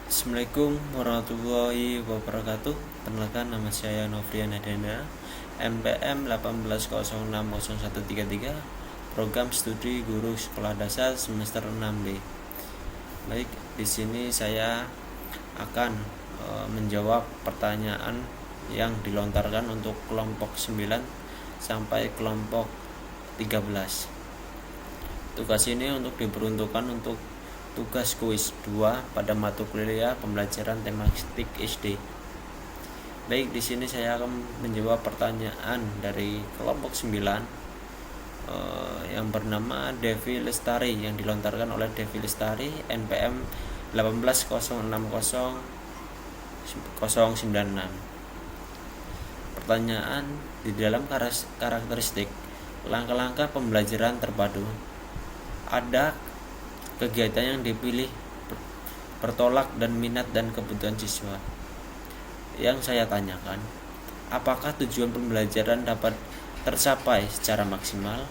Assalamualaikum warahmatullahi wabarakatuh. Perkenalkan, nama saya Novrian Adena, NPM 18060133, Program Studi Guru Sekolah Dasar semester 6B. Baik, di sini saya akan menjawab pertanyaan yang dilontarkan untuk kelompok 9 sampai kelompok 13. Tugas ini diperuntukkan untuk tugas kuis 2 pada mata kuliah pembelajaran tematik SD. Baik, di sini saya akan menjawab pertanyaan dari kelompok 9 yang bernama Devi Lestari, yang dilontarkan oleh Devi Lestari, NPM 1806096. Pertanyaan: di dalam karakteristik langkah-langkah pembelajaran terpadu, ada kegiatan yang dipilih bertolak dan minat dan kebutuhan siswa. Yang saya tanyakan, apakah tujuan pembelajaran dapat tercapai secara maksimal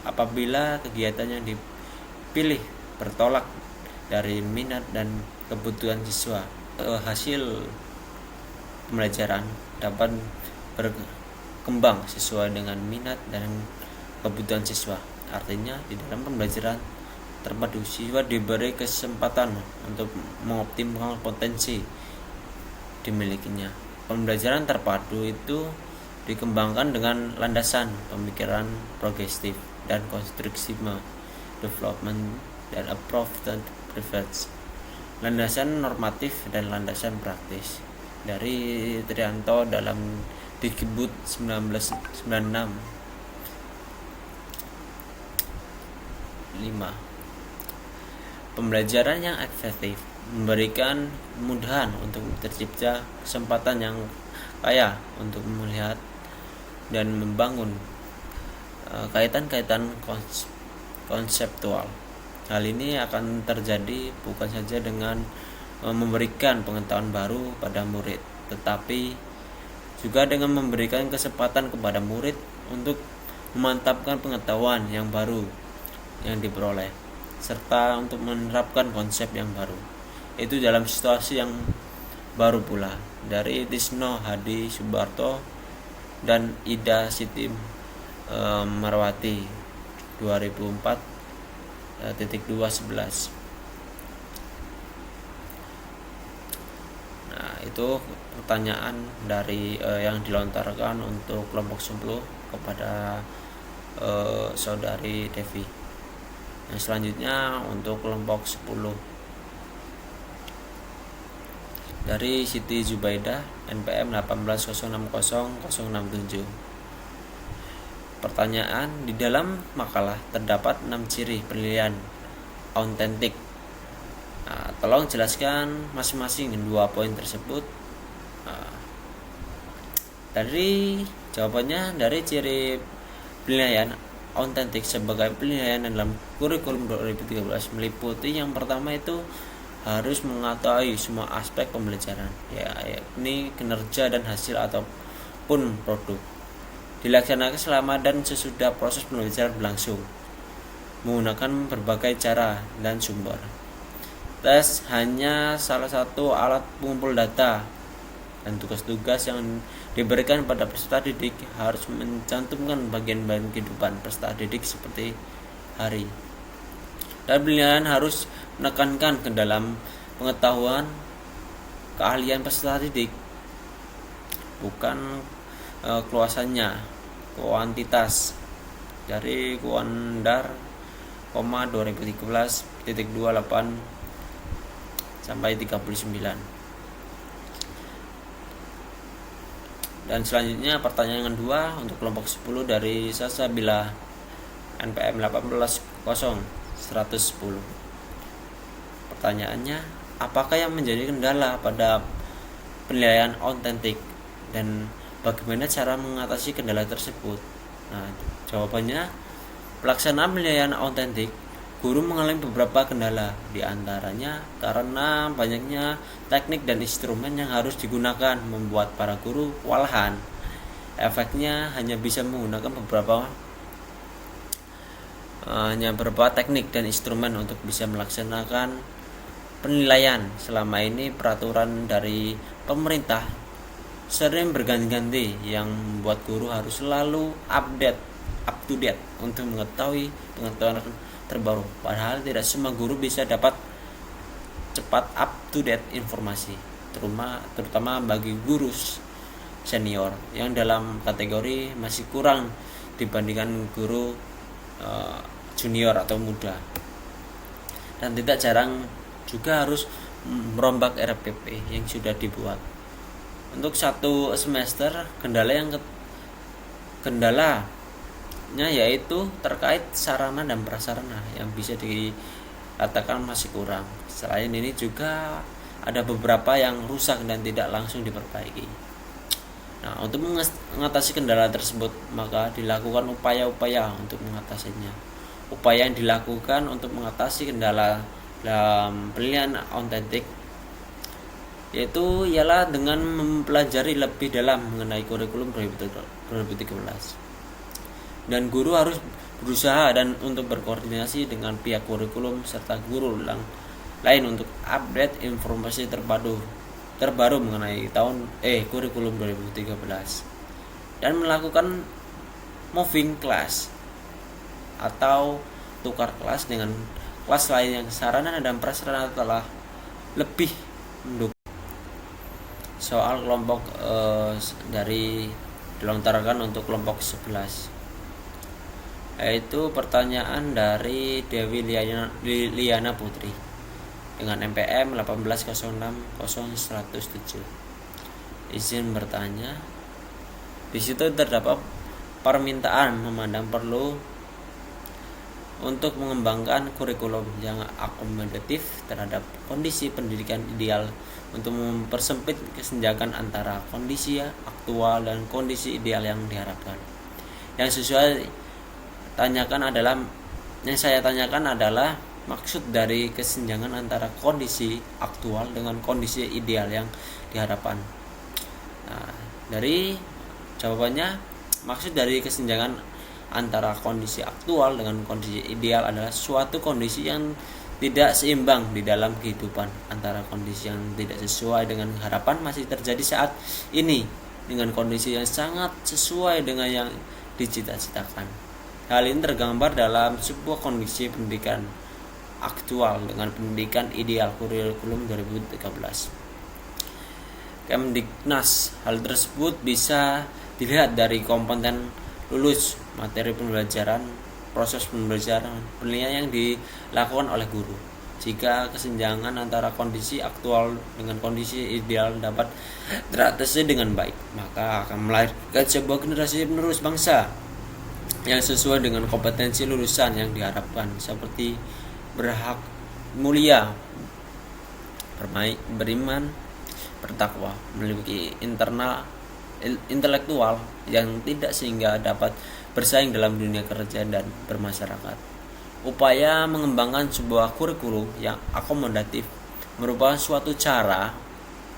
apabila kegiatan yang dipilih bertolak dari minat dan kebutuhan siswa? Hasil pembelajaran dapat berkembang sesuai dengan minat dan kebutuhan siswa. Artinya, di dalam pembelajaran terpadu, siswa diberi kesempatan untuk mengoptimalkan potensi dimilikinya. Pembelajaran terpadu itu dikembangkan dengan landasan pemikiran progresif dan konstruksisme development dan approach dan preference, landasan normatif dan landasan praktis. Dari Trianto dalam Dikbud 1996 5. Pembelajaran yang efektif memberikan kemudahan untuk tercipta kesempatan yang kaya untuk melihat dan membangun kaitan-kaitan konseptual. Hal ini akan terjadi bukan saja dengan memberikan pengetahuan baru pada murid, tetapi juga dengan memberikan kesempatan kepada murid untuk memantapkan pengetahuan yang baru yang diperoleh, serta untuk menerapkan konsep yang baru itu dalam situasi yang baru pula. Dari Tisno Hadi Subarto dan Ida Siti Marwati 2004.211. Nah, itu pertanyaan dari yang dilontarkan untuk kelompok 10 kepada saudari Devi. Yang selanjutnya untuk kelompok 10 dari Siti Zubaidah, NPM 1806067. Pertanyaan: di dalam makalah terdapat 6 ciri penilaian autentik. Nah, tolong jelaskan masing-masing 2 poin tersebut. Dari jawabannya, dari ciri penilaian autentik sebagai penilaian dalam kurikulum 2013 meliputi yang pertama itu harus mengetahui semua aspek pembelajaran, yakni kinerja dan hasil ataupun produk, dilaksanakan selama dan sesudah proses pembelajaran berlangsung menggunakan berbagai cara dan sumber. Tes hanya salah satu alat pengumpul data, dan tugas-tugas yang diberikan pada peserta didik harus mencantumkan bagian-bagian kehidupan peserta didik seperti hari. Dan penilaian harus menekankan ke dalam pengetahuan keahlian peserta didik, bukan keluasannya, kuantitas. Dari Kuandar, 2013.28 sampai 39. Dan selanjutnya pertanyaan kedua untuk kelompok 10 dari Sasabila, NPM 1800110. Pertanyaannya, apakah yang menjadi kendala pada penilaian autentik dan bagaimana cara mengatasi kendala tersebut? Nah, jawabannya, pelaksanaan penilaian autentik, guru mengalami beberapa kendala, di antaranya karena banyaknya teknik dan instrumen yang harus digunakan membuat para guru kewalahan. Efeknya hanya bisa menggunakan beberapa teknik dan instrumen untuk bisa melaksanakan penilaian. Selama ini peraturan dari pemerintah sering berganti-ganti yang membuat guru harus selalu up to date untuk mengetahui pengetahuan terbaru. Padahal tidak semua guru bisa dapat cepat up to date informasi, terutama bagi guru senior yang dalam kategori masih kurang dibandingkan guru junior atau muda. Dan tidak jarang juga harus merombak RPP yang sudah dibuat. Untuk satu semester kendalanya yaitu terkait sarana dan prasarana yang bisa dikatakan masih kurang. Selain ini juga ada beberapa yang rusak dan tidak langsung diperbaiki. Nah, untuk mengatasi kendala tersebut, maka dilakukan upaya-upaya untuk mengatasinya. Upaya yang dilakukan untuk mengatasi kendala dalam penilaian autentik yaitu ialah dengan mempelajari lebih dalam mengenai kurikulum 2013. Dan guru harus berusaha dan untuk berkoordinasi dengan pihak kurikulum serta guru lain untuk update informasi terbaru mengenai kurikulum 2013 dan melakukan moving class atau tukar kelas dengan kelas lain yang sarana dan prasarana telah lebih mendukung. Soal kelompok dari dilontarkan untuk kelompok 11, yaitu pertanyaan dari Dewi Liana Putri dengan NPM 180600107. Izin bertanya. Di situ terdapat permintaan memandang perlu untuk mengembangkan kurikulum yang akomodatif terhadap kondisi pendidikan ideal untuk mempersempit kesenjangan antara kondisi aktual dan kondisi ideal yang diharapkan. Yang saya tanyakan adalah maksud dari kesenjangan antara kondisi aktual dengan kondisi ideal yang diharapkan. Nah, dari jawabannya, maksud dari kesenjangan antara kondisi aktual dengan kondisi ideal adalah suatu kondisi yang tidak seimbang di dalam kehidupan antara kondisi yang tidak sesuai dengan harapan masih terjadi saat ini dengan kondisi yang sangat sesuai dengan yang dicita-citakan. Hal ini tergambar dalam sebuah kondisi pendidikan aktual dengan pendidikan ideal kurikulum 2013. Kemdiknas. Hal tersebut bisa dilihat dari komponen lulus, materi pembelajaran, proses pembelajaran, penilaian yang dilakukan oleh guru. Jika kesenjangan antara kondisi aktual dengan kondisi ideal dapat teratasi dengan baik, maka akan melahirkan sebuah generasi penerus bangsa yang sesuai dengan kompetensi lulusan yang diharapkan, seperti berhak mulia, beriman, bertakwa, memiliki intelektual yang tidak sehingga dapat bersaing dalam dunia kerja dan bermasyarakat. Upaya mengembangkan sebuah kurikulum yang akomodatif merupakan suatu cara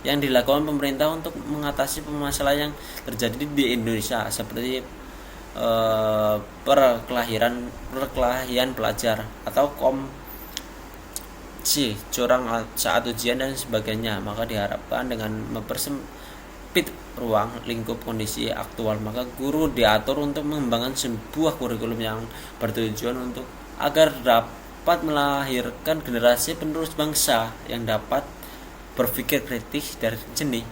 yang dilakukan pemerintah untuk mengatasi permasalahan yang terjadi di Indonesia seperti perkelahian pelajar atau curang saat ujian dan sebagainya. Maka diharapkan dengan mempersempit ruang lingkup kondisi aktual, maka guru diatur untuk mengembangkan sebuah kurikulum yang bertujuan untuk agar dapat melahirkan generasi penerus bangsa yang dapat berpikir kritis dan jernih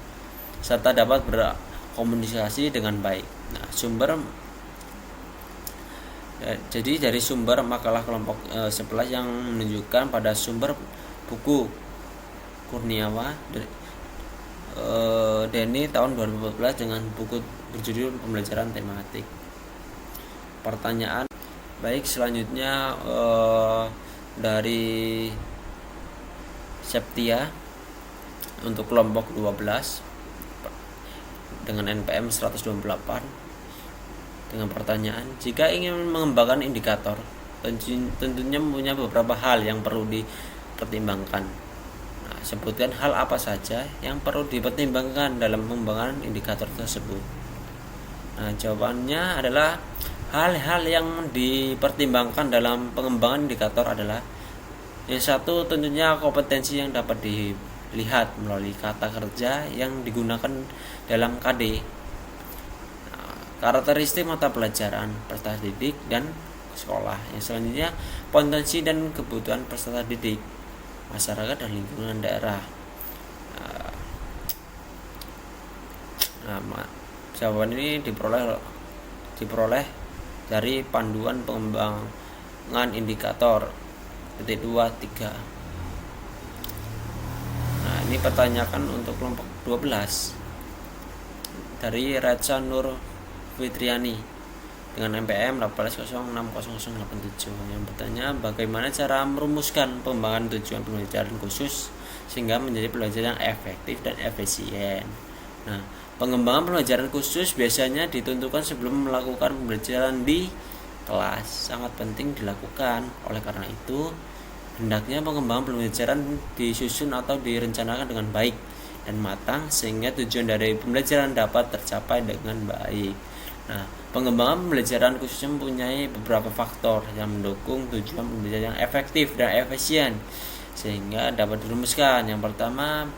serta dapat berkomunikasi dengan baik. Nah, jadi dari sumber makalah kelompok 11 yang menunjukkan pada sumber buku Kurniawa Denny tahun 2014 dengan buku berjudul Pembelajaran Tematik. Pertanyaan baik, selanjutnya dari Septia untuk kelompok 12 dengan NPM 128 dengan pertanyaan, jika ingin mengembangkan indikator tentunya punya beberapa hal yang perlu dipertimbangkan. Nah, sebutkan hal apa saja yang perlu dipertimbangkan dalam pengembangan indikator tersebut. Nah, jawabannya adalah hal-hal yang dipertimbangkan dalam pengembangan indikator adalah Yang satu tentunya kompetensi yang dapat dilihat melalui kata kerja yang digunakan dalam KD. Karakteristik mata pelajaran peserta didik dan sekolah. Yang selanjutnya potensi dan kebutuhan peserta didik, masyarakat dan lingkungan daerah. Jawaban ini diperoleh dari panduan pengembangan indikator titik 2, 3. Nah, ini pertanyakan untuk kelompok 12 dari Reca Nur Fitriani dengan MPM 18060087 yang bertanya bagaimana cara merumuskan pengembangan tujuan pembelajaran khusus sehingga menjadi pembelajaran yang efektif dan efisien. Nah, pengembangan pembelajaran khusus biasanya ditentukan sebelum melakukan pembelajaran di kelas, sangat penting dilakukan. Oleh karena itu, hendaknya pengembangan pembelajaran disusun atau direncanakan dengan baik dan matang sehingga tujuan dari pembelajaran dapat tercapai dengan baik. Nah, pengembangan pembelajaran khususnya mempunyai beberapa faktor yang mendukung tujuan pembelajaran yang efektif dan efisien sehingga dapat dirumuskan. Yang pertama,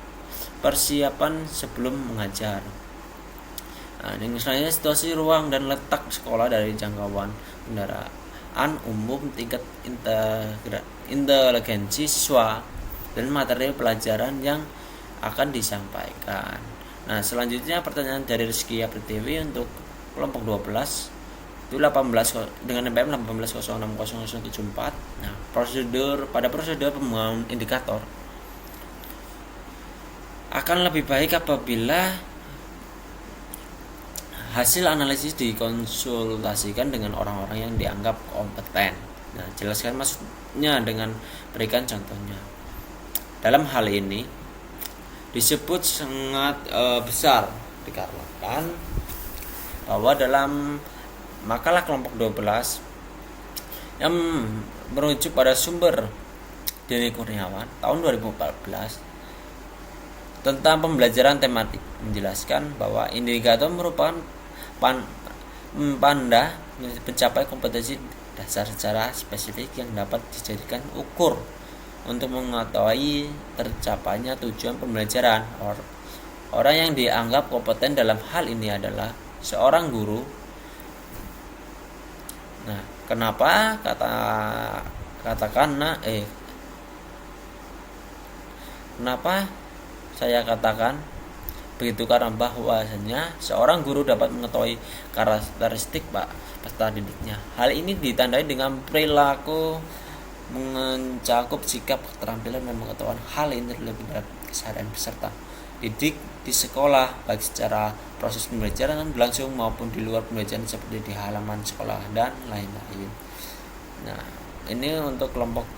persiapan sebelum mengajar. Nah, yang selanjutnya situasi ruang dan letak sekolah dari jangkauan kendaraan umum, tingkat inteligensi siswa dan materi pelajaran yang akan disampaikan. Nah, selanjutnya pertanyaan dari Rizky Apritiwi untuk kelompok 12 itu 18 dengan MPM 18060074. Nah, prosedur pembangunan indikator akan lebih baik apabila hasil analisis dikonsultasikan dengan orang-orang yang dianggap kompeten. Nah, jelaskan maksudnya dengan berikan contohnya. Dalam hal ini disebut sangat besar dikarenakan bahwa dalam makalah kelompok 12 yang merujuk pada sumber Denny Kurniawan tahun 2014 tentang pembelajaran tematik menjelaskan bahwa indikator merupakan panda mencapai kompetensi dasar secara spesifik yang dapat dijadikan ukur untuk mengetahui tercapainya tujuan pembelajaran. Orang yang dianggap kompeten dalam hal ini adalah seorang guru. Nah, kenapa kenapa saya katakan begitu? Karena bahwasanya seorang guru dapat mengetahui karakteristik peserta didiknya. Hal ini ditandai dengan perilaku, mencakup sikap, keterampilan dan pengetahuan. Hal ini lebih dalam kesadaran peserta didik di sekolah, baik secara proses pembelajaran berlangsung maupun di luar pembelajaran seperti di halaman sekolah dan lain-lain. Nah, ini untuk kelompok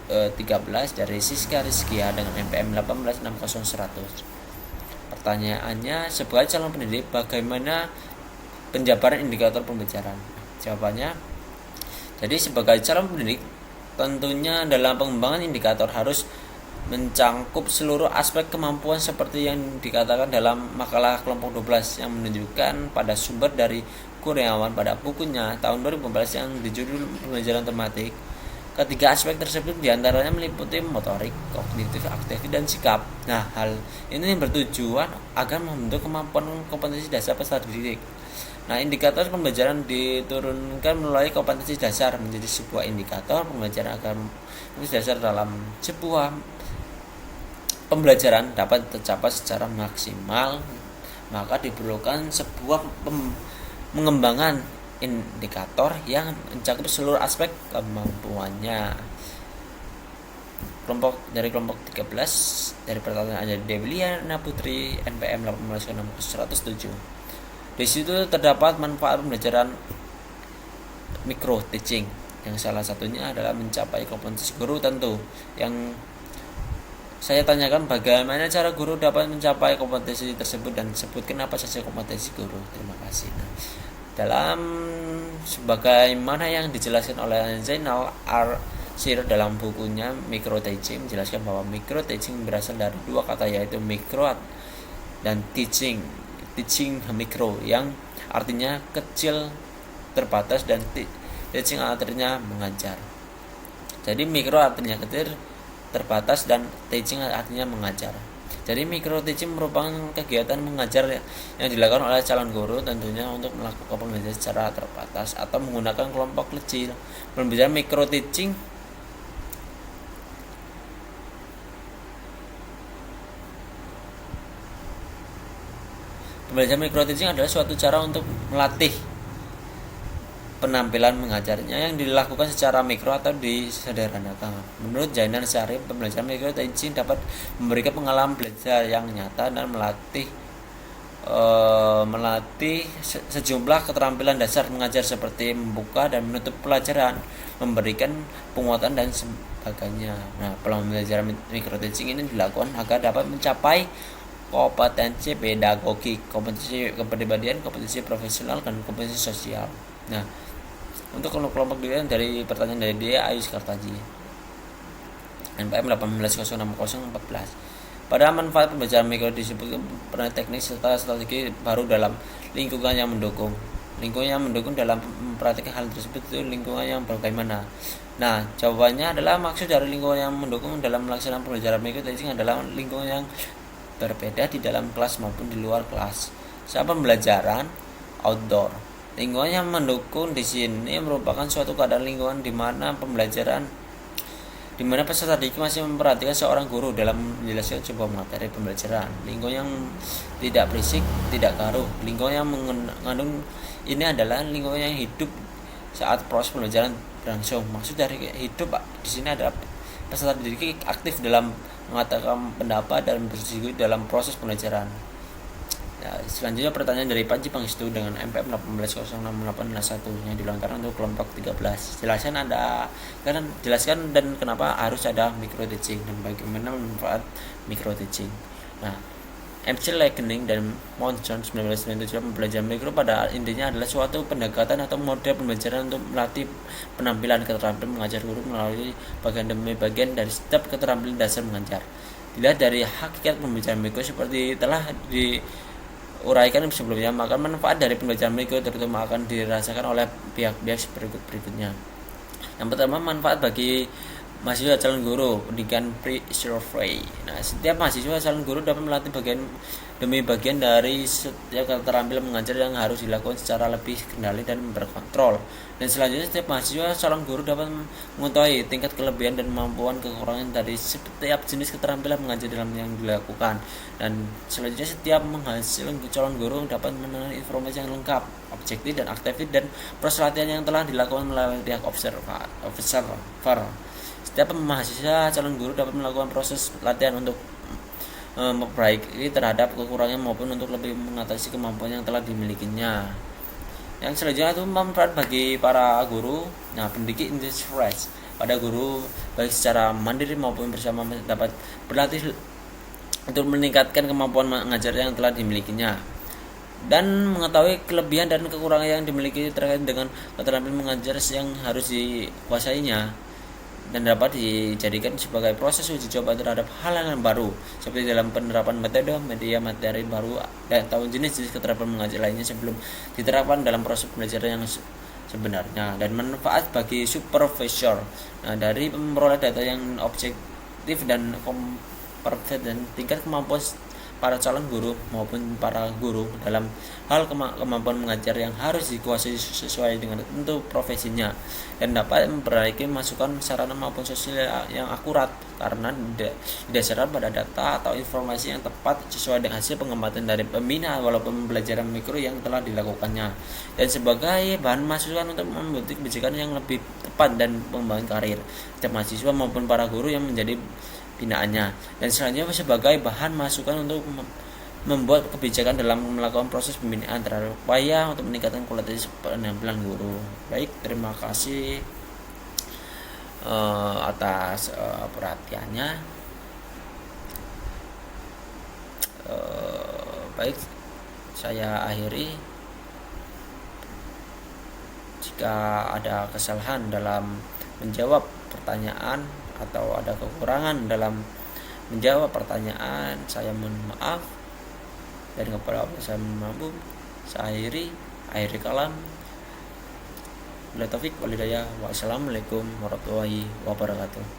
13 dari Siska Rizkia dengan MPM 1860100. Pertanyaannya, sebagai calon pendidik bagaimana penjabaran indikator pembelajaran? Jawabannya, jadi sebagai calon pendidik tentunya dalam pengembangan indikator harus mencangkup seluruh aspek kemampuan seperti yang dikatakan dalam makalah kelompok 12 yang menunjukkan pada sumber dari Kurniawan pada bukunya tahun 2014 yang dijudul pembelajaran tematik. Ketiga aspek tersebut diantaranya meliputi motorik, kognitif, aktif, dan sikap. Nah, hal ini bertujuan agar membentuk kemampuan kompetensi dasar peserta didik. Nah, indikator pembelajaran diturunkan melalui kompetensi dasar menjadi sebuah indikator pembelajaran agar kompetensi dasar dalam sebuah pembelajaran dapat tercapai secara maksimal, maka diperlukan sebuah pengembangan indikator yang mencakup seluruh aspek kemampuannya. Dari kelompok 13 dari pertanyaan ada Devliana Putri NPM 1860107. Di situ terdapat manfaat pembelajaran micro teaching yang salah satunya adalah mencapai kompetensi guru tentu. Yang saya tanyakan bagaimana cara guru dapat mencapai kompetensi tersebut dan sebutkan apa saja kompetensi guru. Terima kasih. Dalam sebagaimana yang dijelaskan oleh Zainal Arsir dalam bukunya Micro Teaching menjelaskan bahwa micro teaching berasal dari dua kata yaitu micro dan teaching mikro yang artinya kecil, terbatas, dan teaching artinya mengajar. Jadi mikro artinya kecil, terbatas, dan teaching artinya mengajar. Jadi micro teaching merupakan kegiatan mengajar yang dilakukan oleh calon guru tentunya untuk melakukan pembelajaran secara terbatas atau menggunakan kelompok kecil. Pembelajaran micro teaching adalah suatu cara untuk melatih penampilan mengajarnya yang dilakukan secara mikro atau disederhanakan. Menurut Jainan Syarif, pembelajaran micro teaching dapat memberikan pengalaman belajar yang nyata dan melatih sejumlah keterampilan dasar mengajar seperti membuka dan menutup pelajaran, memberikan penguatan dan sebagainya. Nah, pembelajaran micro teaching ini dilakukan agar dapat mencapai kompetensi pedagogik, kompetensi kepribadian, kompetensi profesional, dan kompetensi sosial. Nah, untuk kelompok diri dari pertanyaan dari dia Ayu Kartaji, NPM 18060414. Pada manfaat pembelajaran mikro disebut peran teknik serta strategi baru dalam lingkungan yang mendukung. Lingkungan yang mendukung dalam mempraktikkan hal tersebut itu lingkungan yang bagaimana? Nah, jawabannya adalah maksud dari lingkungan yang mendukung dalam melaksanakan pembelajaran mikro teaching adalah lingkungan yang berbeda di dalam kelas maupun di luar kelas. Saat pembelajaran outdoor, lingkungan yang mendukung di sini merupakan suatu keadaan lingkungan di mana peserta didik masih memperhatikan seorang guru dalam menjelaskan sebuah materi pembelajaran. Lingkungan yang tidak berisik, tidak gaduh. Lingkungan yang mengandung ini adalah lingkungan yang hidup saat proses pembelajaran berlangsung. Maksud dari hidup di sini adalah peserta didik aktif dalam mengatakan pendapat dan berdiskusi dalam proses pembelajaran. Ya, selanjutnya pertanyaan dari Panji Pangestu dengan MPM 180681 yang dilontarkan untuk kelompok 13. Jelaskan dan kenapa harus ada micro teaching dan bagaimana manfaat micro teaching. Nah, MC Legening dan Monson 1997 pembelajaran mikro pada intinya adalah suatu pendekatan atau model pembelajaran untuk melatih penampilan keterampilan mengajar guru melalui bagian demi bagian dari setiap keterampilan dasar mengajar. Dilihat dari hakikat pembelajaran mikro seperti telah diuraikan sebelumnya, maka manfaat dari pembelajaran mikro terutama akan dirasakan oleh pihak-pihak berikutnya. Yang pertama, manfaat bagi mahasiswa calon guru, pendidikan pre-survey. Nah, setiap mahasiswa calon guru dapat melatih bagian demi bagian dari setiap keterampilan mengajar yang harus dilakukan secara lebih kendali dan berkontrol. Dan selanjutnya, setiap mahasiswa calon guru dapat mengetahui tingkat kelebihan dan kemampuan kekurangan dari setiap jenis keterampilan mengajar dalam yang dilakukan. Dan selanjutnya, setiap mahasiswa calon guru dapat menerima informasi yang lengkap, objektif dan aktif dan proses latihan yang telah dilakukan melalui pihak observer. Setiap mahasiswa calon guru dapat melakukan proses latihan untuk memperbaiki terhadap kekurangan maupun untuk lebih mengatasi kemampuan yang telah dimilikinya. Yang selanjutnya itu manfaat bagi para guru. Nah, pendidik interest pada guru baik secara mandiri maupun bersama dapat berlatih untuk meningkatkan kemampuan mengajar yang telah dimilikinya dan mengetahui kelebihan dan kekurangan yang dimiliki terkait dengan keterampilan mengajar yang harus dikuasainya, dan dapat dijadikan sebagai proses uji coba terhadap hal-hal yang baru seperti dalam penerapan metode, media materi baru dan atau jenis-jenis keterampilan mengajar lainnya sebelum diterapkan dalam proses pembelajaran yang sebenarnya. Dan manfaat bagi supervisor. Nah, dari memperoleh data yang objektif dan komprehensif dan tingkat kemampuan para calon guru maupun para guru dalam hal kemampuan mengajar yang harus dikuasai sesuai dengan tentu profesinya, dan dapat memperbaiki masukan sarana maupun sosial yang akurat karena didasarkan pada data atau informasi yang tepat sesuai dengan hasil pengamatan dari pembina walaupun pembelajaran mikro yang telah dilakukannya, dan sebagai bahan masukan untuk membuat kebijakan yang lebih tepat dan membangun karir setiap mahasiswa maupun para guru yang menjadi binaannya, dan selanjutnya sebagai bahan masukan untuk membuat kebijakan dalam melakukan proses pembinaan terhadap upaya untuk meningkatkan kualitas penampilan guru. Baik, terima kasih atas perhatiannya. Baik, saya akhiri. Jika ada kesalahan dalam menjawab pertanyaan atau ada kekurangan dalam menjawab pertanyaan, saya mohon maaf. Dan kepada Allah saya mampu, saya akhiri kalam. Wassalamualaikum warahmatullahi wabarakatuh.